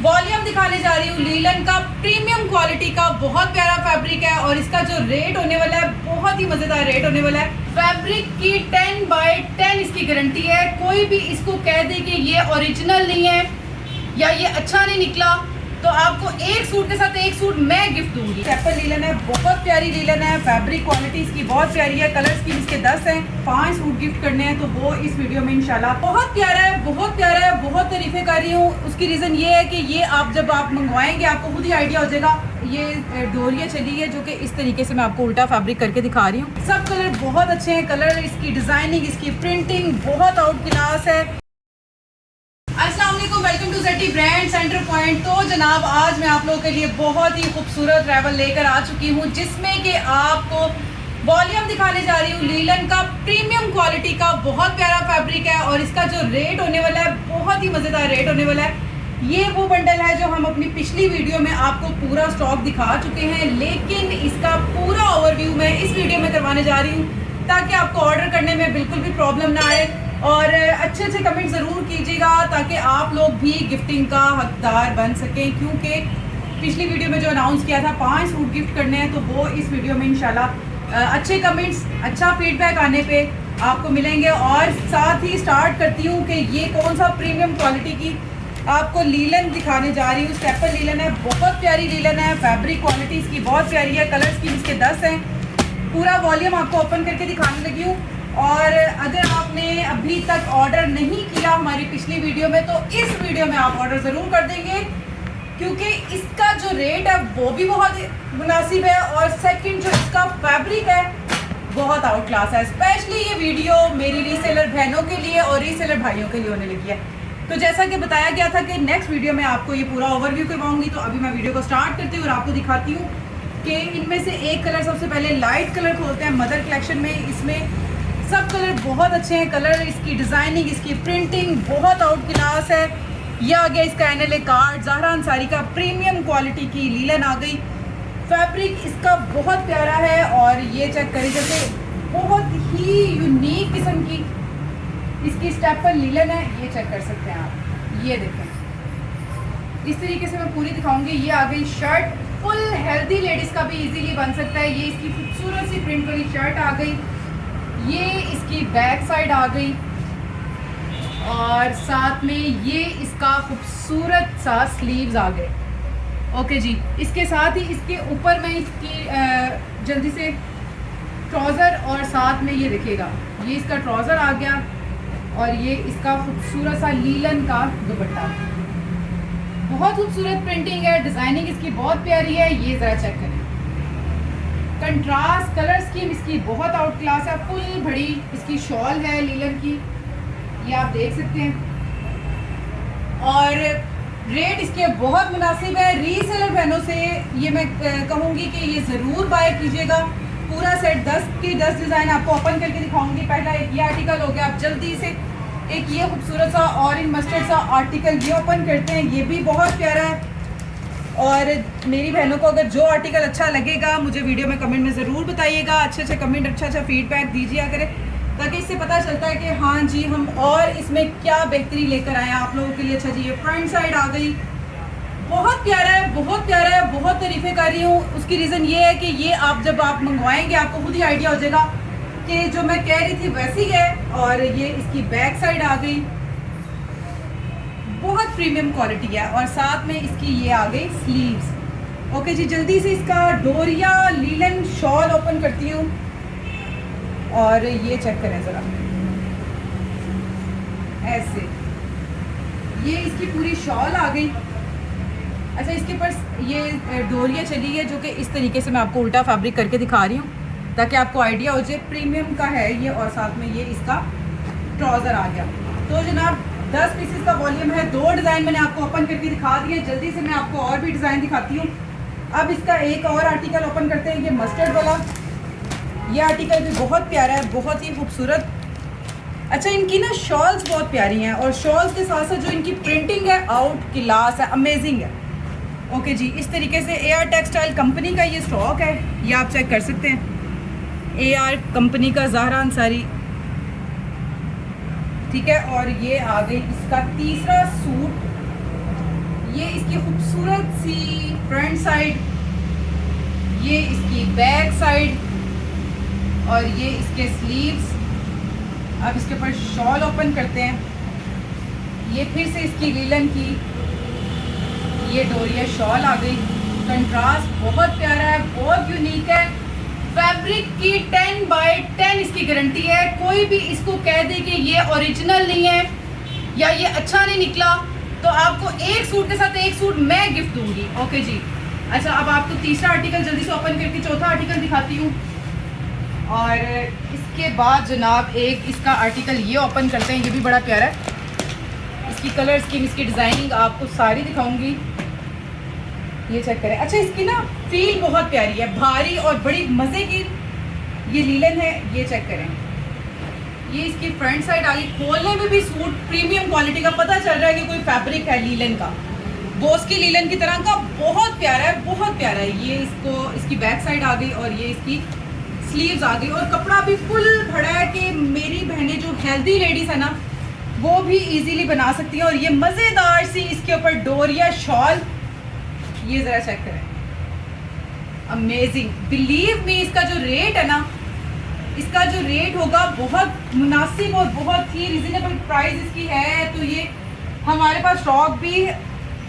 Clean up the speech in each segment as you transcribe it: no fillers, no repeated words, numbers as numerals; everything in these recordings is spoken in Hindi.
वॉल्यूम दिखाने जा रही हूँ लीलन का प्रीमियम क्वालिटी का बहुत प्यारा फैब्रिक है और इसका जो रेट होने वाला है बहुत ही मज़ेदार रेट होने वाला है। फैब्रिक की 10/10 इसकी गारंटी है। कोई भी इसको कह दे कि ये ओरिजिनल नहीं है या ये अच्छा नहीं निकला तो आपको एक सूट के साथ एक सूट मैं गिफ्ट दूंगी। स्टेपल लीलन है, बहुत प्यारी लीलन है, फैब्रिक क्वालिटी इसकी बहुत प्यारी है, कलर्स की इसके 10 हैं। 5 सूट गिफ्ट करने हैं तो वो इस वीडियो में इंशाल्लाह। बहुत प्यारा है, बहुत प्यारा है, बहुत तारीफें कर रही हूँ। उसकी रीज़न ये है कि ये आप जब आप मंगवाएंगे आपको खुद ही आइडिया हो जाएगा। ये डोरिया चली है जो कि इस तरीके से मैं आपको उल्टा फैब्रिक करके दिखा रही हूँ। सब कलर बहुत अच्छे हैं, कलर इसकी डिज़ाइनिंग इसकी प्रिंटिंग बहुत आउट क्लास है। Welcome to ZT brand centre point. तो जनाब आज मैं आप लोगों के लिए बहुत ही खूबसूरत ट्रैवल लेकर आ चुकी हूँ जिसमें कि आपको वॉल्यूम दिखाने जा रही हूँ लीलन का प्रीमियम क्वालिटी का बहुत प्यारा फैब्रिक है और इसका जो रेट होने वाला है बहुत ही मज़ेदार रेट होने वाला है। ये वो बंडल है जो हम अपनी पिछली वीडियो में आपको पूरा स्टॉक दिखा चुके हैं, लेकिन इसका पूरा ओवरव्यू मैं इस वीडियो में करवाने जा रही हूँ ताकि आपको ऑर्डर करने में बिल्कुल भी प्रॉब्लम ना आए। और अच्छे अच्छे कमेंट ज़रूर कीजिएगा ताकि आप लोग भी गिफ्टिंग का हकदार बन सकें, क्योंकि पिछली वीडियो में जो अनाउंस किया था 5 सूट गिफ्ट करने हैं तो वो इस वीडियो में इंशाल्लाह अच्छे कमेंट्स अच्छा फीडबैक आने पे आपको मिलेंगे। और साथ ही स्टार्ट करती हूँ कि ये कौन सा प्रीमियम क्वालिटी की आपको लीलन दिखाने जा रही हूँ। स्टेपल लीलन है, बहुत प्यारी लीलन है, फैब्रिक क्वालिटी इसकी बहुत प्यारी है, कलर्स की इसके 10 हैं। पूरा वॉल्यूम आपको ओपन करके दिखाने लगी हूँ। और अगर आपने अभी तक ऑर्डर नहीं किया हमारी पिछली वीडियो में तो इस वीडियो में आप ऑर्डर ज़रूर कर देंगे, क्योंकि इसका जो रेट है वो भी बहुत मुनासिब है और सेकंड जो इसका फैब्रिक है बहुत आउट क्लास है। स्पेशली ये वीडियो मेरी रीसेलर बहनों के लिए और रीसेलर भाइयों के लिए होने लगी है। तो जैसा कि बताया गया था कि नेक्स्ट वीडियो में आपको ये पूरा ओवरव्यू करवाऊंगी, तो अभी मैं वीडियो को स्टार्ट करती हूँ और आपको दिखाती हूँ कि इनमें से एक कलर सबसे पहले लाइट कलर खोलते हैं। मदर कलेक्शन में इसमें सब कलर बहुत अच्छे हैं, कलर इसकी डिज़ाइनिंग इसकी प्रिंटिंग बहुत आउट क्लास है। यह आ गया इसका एनएलए कार्ड, ज़हरा अंसारी का प्रीमियम क्वालिटी की लीलन आ गई। फैब्रिक इसका बहुत प्यारा है और ये चेक करें जैसे बहुत ही यूनिक किस्म की इसकी स्टेपल लीलन है। ये चेक कर सकते हैं आप, ये देखें इस तरीके से मैं पूरी दिखाऊंगी। ये आ गई शर्ट, फुल हेल्दी लेडीज़ का भी इजीली बन सकता है। ये इसकी खूबसूरत सी प्रिंट वाली शर्ट आ गई, ये इसकी बैक साइड आ गई और साथ में ये इसका खूबसूरत सा स्लीव्स आ गए। ओके जी, इसके साथ ही इसके ऊपर मैं इसकी जल्दी से ट्राउज़र और साथ में ये देखिएगा ये इसका ट्राउज़र आ गया और ये इसका खूबसूरत सा लीलन का दुपट्टा। बहुत खूबसूरत प्रिंटिंग है, डिज़ाइनिंग इसकी बहुत प्यारी है। ये ज़रा चेक करें, कंट्रास्ट कलर स्कीम इसकी बहुत आउट क्लास है। फुल बड़ी इसकी शॉल है लीलन की, ये आप देख सकते हैं। और रेट इसके बहुत मुनासिब है। रीसेलर बहनों से ये मैं कहूँगी कि ये ज़रूर बाय कीजिएगा। पूरा सेट 10 के 10 डिज़ाइन आपको ओपन करके दिखाऊंगी। पहला एक ये आर्टिकल हो गया, आप जल्दी से एक ये खूबसूरत सा ऑरेंज मस्टर्ड सा आर्टिकल ये ओपन करते हैं, ये भी बहुत प्यारा है। और मेरी बहनों को अगर जो आर्टिकल अच्छा लगेगा मुझे वीडियो में कमेंट में ज़रूर बताइएगा। अच्छे अच्छे कमेंट, अच्छा अच्छा फीडबैक दीजिए करें ताकि इससे पता चलता है कि हाँ जी हम और इसमें क्या बेहतरी लेकर आए हैं आप लोगों के लिए। अच्छा जी, ये फ्रंट साइड आ गई, बहुत प्यारा है, बहुत प्यारा है, बहुत तारीफ़ें कर रही हूँ। उसकी रीज़न ये है कि ये आप जब आप मंगवाएंगे आपको खुद ही आइडिया हो जाएगा कि जो मैं कह रही थी वैसी है। और ये इसकी बैक साइड आ गई, बहुत प्रीमियम क्वालिटी है और साथ में इसकी ये आ गई स्लीव्स। ओके जी, जल्दी से इसका डोरिया लीलन शॉल ओपन करती हूँ और ये चेक करें ज़रा, ऐसे ये इसकी पूरी शॉल आ गई। अच्छा, इसके ऊपर ये डोरिया चली है जो कि इस तरीके से मैं आपको उल्टा फैब्रिक करके दिखा रही हूँ ताकि आपको आइडिया हो जाए। प्रीमियम का है ये और साथ में ये इसका ट्राउज़र आ गया। तो जनाब 10 पीसेस का वॉल्यूम है, 2 डिज़ाइन मैंने आपको ओपन करके दिखा दिए। जल्दी से मैं आपको और भी डिज़ाइन दिखाती हूँ। अब इसका एक और आर्टिकल ओपन करते हैं, ये मस्टर्ड वाला। ये आर्टिकल भी बहुत प्यारा है, बहुत ही खूबसूरत। अच्छा, इनकी ना शॉल्स बहुत प्यारी हैं और शॉल्स के साथ साथ जो इनकी प्रिंटिंग है आउट क्लास है, अमेजिंग है। ओके जी, इस तरीके से AR टेक्सटाइल कंपनी का ये स्टॉक है, ये आप चेक कर सकते हैं। AR कंपनी का ज़हरा अंसारी, ठीक है। और ये आ गई इसका तीसरा सूट, ये इसकी खूबसूरत सी फ्रंट साइड, ये इसकी बैक साइड और ये इसके स्लीव्स। अब इसके ऊपर शॉल ओपन करते हैं। ये फिर से इसकी लीलन की ये डोरिया शॉल आ गई। कंट्रास्ट बहुत प्यारा है, बहुत यूनिक है। फैब्रिक की 10 बाय 10 इसकी गारंटी है। कोई भी इसको कह दे कि ये ओरिजिनल नहीं है या ये अच्छा नहीं निकला तो आपको एक सूट के साथ एक सूट मैं गिफ्ट दूंगी। ओके जी। अच्छा, अब आपको तीसरा आर्टिकल जल्दी से ओपन करके चौथा आर्टिकल दिखाती हूँ। और इसके बाद जनाब एक इसका आर्टिकल ये ओपन करते हैं। ये भी बड़ा प्यारा है। इसकी कलर स्कीम, इसकी डिज़ाइनिंग आपको सारी दिखाऊंगी। ये चेक करें। अच्छा, इसकी ना फील बहुत प्यारी है, भारी और बड़ी मज़े की ये लीलन है। ये चेक करें। ये इसकी फ्रंट साइड आ गई। खोलने में भी सूट प्रीमियम क्वालिटी का पता चल रहा है कि कोई फैब्रिक है लीलन का, बोस की लीलन की तरह का। बहुत प्यारा है, बहुत प्यारा है। ये इसकी बैक साइड आ गई और ये इसकी स्लीव्स आ गई। और कपड़ा भी फुल भरा है कि मेरी बहनें जो हेल्दी लेडीज़ है ना वो भी इजीली बना सकती हैं। और ये मज़ेदार सी इसके ऊपर डोरिया शॉल, ये ज़रा चेक करें। अमेजिंग। बिलीव मी, इसका जो रेट है ना, इसका जो रेट होगा बहुत मुनासिब और बहुत ही रिजनेबल प्राइस इसकी है। तो ये हमारे पास स्टॉक भी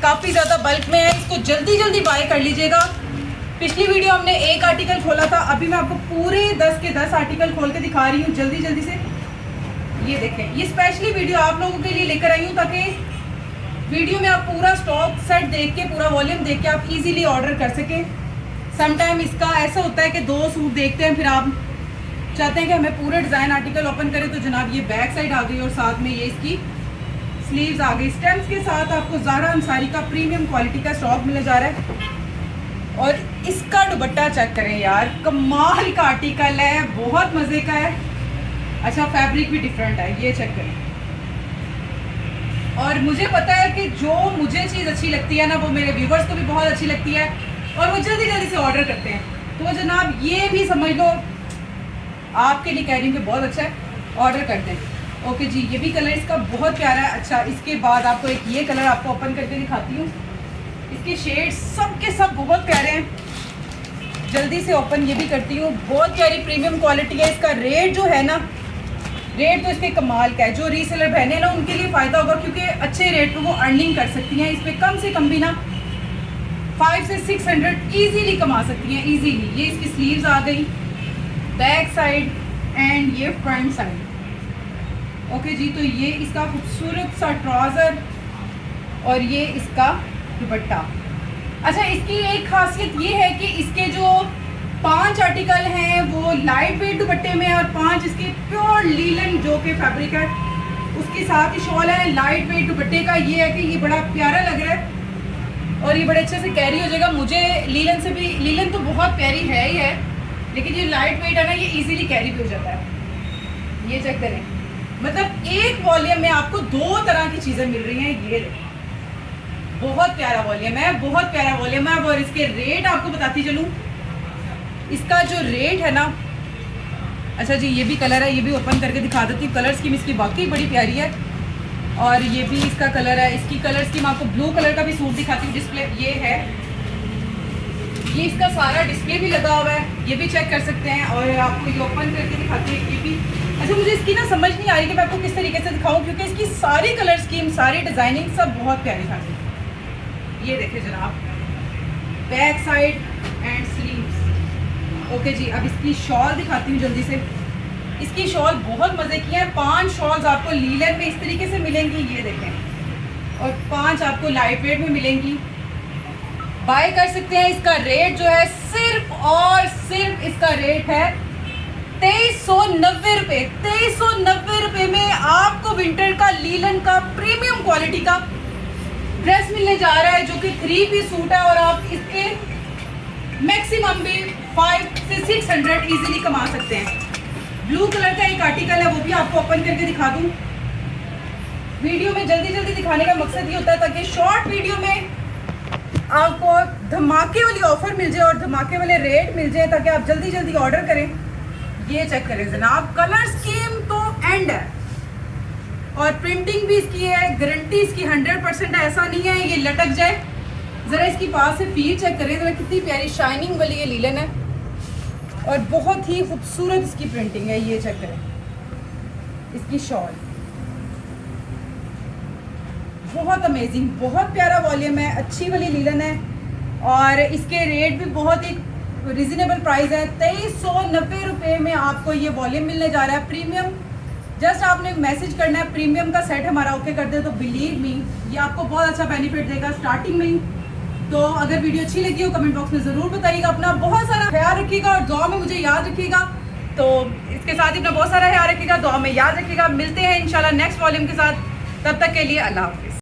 काफ़ी ज़्यादा बल्क में है। इसको जल्दी जल्दी बाय कर लीजिएगा। पिछली वीडियो हमने एक आर्टिकल खोला था, अभी मैं आपको पूरे 10 के 10 आर्टिकल खोल के दिखा रही हूँ जल्दी जल्दी से। ये देखें, ये स्पेशली वीडियो आप लोगों के लिए लेकर आई हूँ ताकि वीडियो में आप पूरा स्टॉक सेट देख के, पूरा वॉल्यूम देख के आप इजीली ऑर्डर कर सकें। समटाइम इसका ऐसा होता है कि 2 सूट देखते हैं, फिर आप चाहते हैं कि हमें पूरे डिज़ाइन आर्टिकल ओपन करें। तो जनाब ये बैक साइड आ गई और साथ में ये इसकी स्लीव्स आ गई। स्टेम्स के साथ आपको ज़ारा अंसारी का प्रीमियम क्वालिटी का स्टॉक मिलने जा रहा है। और इसका दुपट्टा चेक करें यार, कमाल का आर्टिकल है, बहुत मज़े का है। अच्छा, फैब्रिक भी डिफरेंट है, ये चेक करें। और मुझे पता है कि जो मुझे चीज़ अच्छी लगती है ना वो मेरे व्यूवर्स को भी बहुत अच्छी लगती है और वो जल्दी जल्दी से ऑर्डर करते हैं। तो जनाब ये भी समझ लो, आपके लिए कह रही हूँ कि बहुत अच्छा है, ऑर्डर करते हैं। ओके जी। ये भी कलर इसका बहुत प्यारा है। अच्छा, इसके बाद आपको एक ये कलर आपको ओपन करके दिखाती हूँ। इसके शेड्स सब के सब बहुत प्यारे हैं। जल्दी से ओपन ये भी करती हूँ। बहुत प्यारी प्रीमियम क्वालिटी है। इसका रेट जो है ना, रेट तो इसके कमाल का है। जो रीसेलर बहने ना उनके लिए फ़ायदा होगा क्योंकि अच्छे रेट पे वो अर्निंग कर सकती हैं। इस पर कम से कम भी ना 500 से 600 ईजीली कमा सकती हैं, ईजीली। ये इसकी स्लीव्स आ गई, बैक साइड एंड ये फ्रंट साइड। ओके जी। तो ये इसका खूबसूरत सा ट्राउज़र और ये इसका दुपट्टा। अच्छा, इसकी एक खासियत ये है कि इसके जो 5 आर्टिकल हैं वो लाइट वेट दुपट्टे में और 5 इसके प्योर लीलन जो कि फैब्रिक है उसके साथ ही शॉल है। लाइट वेट दुपट्टे का ये है कि ये बड़ा प्यारा लग रहा है और ये बड़े अच्छे से कैरी हो जाएगा। मुझे लीलन से भी, लीलन तो बहुत प्यारी है ही है, लेकिन ये लाइट वेट है ना, ये इजीली कैरी भी हो जाता है। ये चेक करें, मतलब एक वॉल्यूम में आपको 2 तरह की चीज़ें मिल रही हैं। ये बहुत प्यारा वॉल्यूम है, बहुत प्यारा वॉल्यूम है। और इसके रेट आपको बताती चलूँ। इसका जो रेट है ना, अच्छा जी, ये भी कलर है, ये भी ओपन करके दिखा देती हूँ। कलर स्कीम इसकी वाकई बड़ी प्यारी है। और ये भी इसका कलर है। इसकी कलर स्कीम आपको ब्लू कलर का भी सूट दिखाती हूँ। डिस्प्ले ये है, ये इसका सारा डिस्प्ले भी लगा हुआ है, ये भी चेक कर सकते हैं। और आपको ये ओपन करके दिखाती है ये भी। अच्छा, मुझे इसकी ना समझ नहीं आ रही कि मैं आपको किस तरीके से दिखाऊं क्योंकि इसकी सारी कलर स्कीम, सारी डिज़ाइनिंग सब बहुत प्यारी था। ये देखिए जनाब, back side and sleeves. Okay जी। अब इसकी शॉल दिखाती हूँ जल्दी से। इसकी शॉल बहुत मज़े की है। 5 शॉल्स आपको लीलन में इस तरीके से मिलेंगी, ये देखें। और 5 आपको लाइट वेट में मिलेंगी। बाय कर सकते हैं। इसका रेट जो है सिर्फ और सिर्फ इसका रेट है 2390 रुपये। 2390 रुपये में आपको विंटर का लीलन का प्रीमियम क्वालिटी का ड्रेस मिलने जा रहा है जो कि 3 पीस सूट है। और आप इसके मैक्सिमम भी 500 से 600 इजीली कमा सकते हैं। ब्लू कलर का एक आर्टिकल है, वो भी आपको ओपन करके दिखा दूं। वीडियो में जल्दी जल्दी दिखाने का मकसद ये होता है ताकि शॉर्ट वीडियो में आपको धमाके वाली ऑफर मिल जाए और धमाके वाले रेट मिल जाए ताकि आप जल्दी जल्दी ऑर्डर करें। ये चेक करें जनाब, कलर स्कीम तो एंड है, और प्रिंटिंग भी इसकी है, गारंटी इसकी 100% है, ऐसा नहीं है ये लटक जाए। ज़रा इसकी पास से फील चेक करें ज़रा, कितनी प्यारी शाइनिंग वाली ये लीलन है और बहुत ही खूबसूरत इसकी प्रिंटिंग है। ये चेक करें इसकी शॉल, बहुत अमेजिंग, बहुत प्यारा वॉल्यूम है, अच्छी वाली लीलन है और इसके रेट भी बहुत ही रिजनेबल प्राइस है। 2390 रुपये में आपको ये वॉल्यूम मिलने जा रहा है प्रीमियम। जस्ट आपने मैसेज करना है प्रीमियम का सेट हमारा ओके कर दे, तो बिलीव मी ये आपको बहुत अच्छा बेनिफिट देगा स्टार्टिंग में ही। तो अगर वीडियो अच्छी लगी हो कमेंट बॉक्स में ज़रूर बताइएगा। अपना बहुत सारा ख्याल रखिएगा और दुआ में मुझे याद रखिएगा। तो इसके साथ ही अपना बहुत सारा ख्याल रखिएगा, दुआ में याद रखिएगा। मिलते हैं इंशाल्लाह नेक्स्ट वॉल्यूम के साथ, तब तक के लिए अल्लाह हाफिज़।